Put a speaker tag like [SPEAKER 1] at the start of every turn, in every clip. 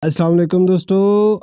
[SPEAKER 1] السلام علیکم دوستو،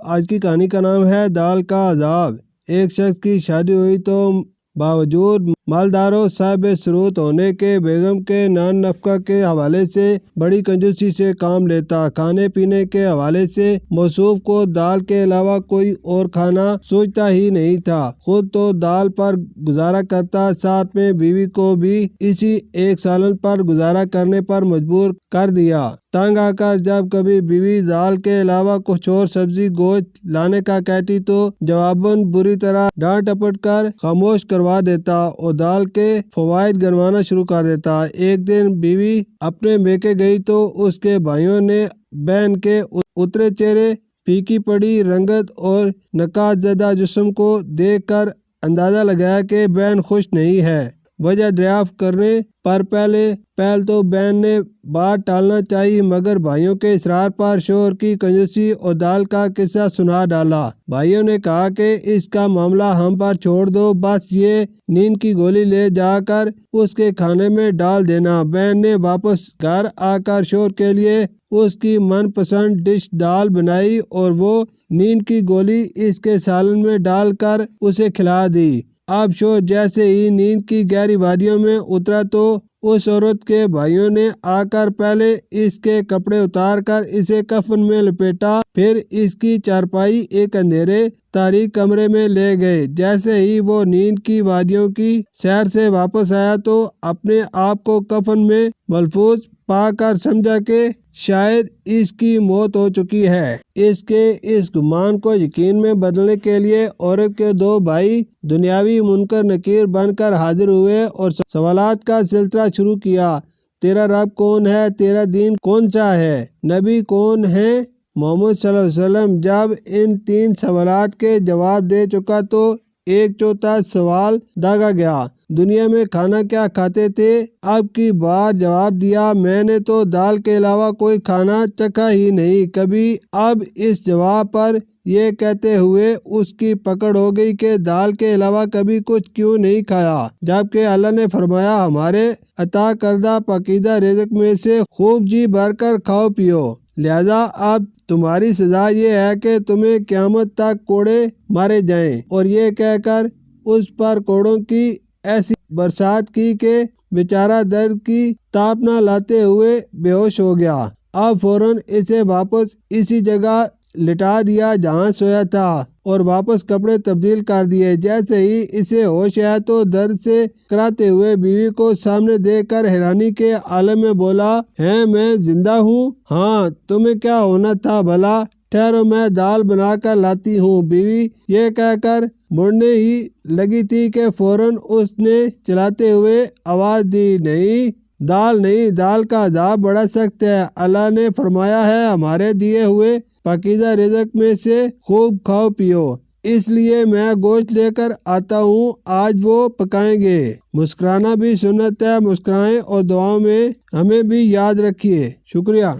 [SPEAKER 1] آج کی کہانی کا نام ہے دال کا عذاب۔ ایک شخص کی شادی ہوئی تو باوجود مالدار و صاحب ثروت ہونے کے بیگم کے نان نفقہ کے حوالے سے بڑی کنجوسی سے کام لیتا۔ کھانے پینے کے حوالے سے موصوف کو دال کے علاوہ کوئی اور کھانا سوچتا ہی نہیں تھا۔ خود تو دال پر گزارا کرتا، ساتھ میں بیوی کو بھی اسی ایک سالن پر گزارا کرنے پر مجبور کر دیا۔ تنگ آ کر جب کبھی بیوی دال کے علاوہ کچھ اور سبزی گوشت لانے کا کہتی تو جواباً بری طرح ڈانٹ ڈپٹ کر خاموش کروا دیتا اور دال کے فوائد گنوانا شروع کر دیتا۔ ایک دن بیوی اپنے میکے گئی تو اس کے بھائیوں نے بہن کے اترے چہرے، پھیکی پڑی رنگت اور نکات زدہ جسم کو دیکھ کر اندازہ لگایا کہ بہن خوش نہیں ہے۔ وجہ دریافت کرنے پر پہل تو بہن نے بات ٹالنا چاہی، مگر بھائیوں کے اصرار پر شوہر کی کنجوسی اور دال کا قصہ سنا ڈالا۔ بھائیوں نے کہا کہ اس کا معاملہ ہم پر چھوڑ دو، بس یہ نیند کی گولی لے جا کر اس کے کھانے میں ڈال دینا۔ بہن نے واپس گھر آ کر شوہر کے لیے اس کی من پسند ڈش دال بنائی اور وہ نیند کی گولی اس کے سالن میں ڈال کر اسے کھلا دی۔ اب شوہر جیسے ہی نیند کی گہری وادیوں میں اترا تو اس عورت کے بھائیوں نے آ کر پہلے اس کے کپڑے اتار کر اسے کفن میں لپیٹا، پھر اس کی چارپائی ایک اندھیرے تاریک کمرے میں لے گئے۔ جیسے ہی وہ نیند کی وادیوں کی سیر سے واپس آیا تو اپنے آپ کو کفن میں محفوظ پا کر سمجھا کہ شاید اس کی موت ہو چکی ہے۔ اس کے اس گمان کو یقین میں بدلنے کے لیے عورت کے دو بھائی دنیاوی منکر نکیر بن کر حاضر ہوئے اور سوالات کا سلسلہ شروع کیا۔ تیرا رب کون ہے؟ تیرا دین کون سا ہے؟ نبی کون ہے؟ محمد صلی اللہ علیہ وسلم۔ جب ان تین سوالات کے جواب دے چکا تو ایک چوتھا سوال داغا گیا، دنیا میں کھانا کیا کھاتے تھے؟ اب کی بار جواب دیا، میں نے تو دال کے علاوہ کوئی کھانا چکھا ہی نہیں کبھی۔ اب اس جواب پر یہ کہتے ہوئے اس کی پکڑ ہو گئی کہ دال کے علاوہ کبھی کچھ کیوں نہیں کھایا، جبکہ اللہ نے فرمایا ہمارے عطا کردہ پاکیزہ رزق میں سے خوب جی بھر کر کھاؤ پیو، لہذا اب تمہاری سزا یہ ہے کہ تمہیں قیامت تک کوڑے مارے جائیں۔ اور یہ کہہ کر اس پر کوڑوں کی ایسی برسات کی کہ بیچارہ درد کی تاب نہ لاتے ہوئے بے ہوش ہو گیا۔ اب فوراً اسے واپس اسی جگہ لٹا دیا جہاں سویا تھا اور واپس کپڑے تبدیل کر دیے۔ جیسے ہی اسے ہوش آیا تو درد سے کراتے ہوئے بیوی کو سامنے دیکھ کر حیرانی کے عالم میں بولا، ہیں میں زندہ ہوں؟ ہاں، تمہیں کیا ہونا تھا بھلا؟ ٹھہرو میں دال بنا کر لاتی ہوں۔ بیوی یہ کہہ کر مڑنے ہی لگی تھی کہ فوراً اس نے چلاتے ہوئے آواز دی، نہیں دال کا عذاب بڑا سخت ہے۔ اللہ نے فرمایا ہے ہمارے دیے ہوئے پاکیزہ رزق میں سے خوب کھاؤ پیو، اس لیے میں گوشت لے کر آتا ہوں، آج وہ پکائیں گے۔ مسکرانا بھی سنت ہے، مسکرائیں اور دعاؤں میں ہمیں بھی یاد رکھیے۔ شکریہ۔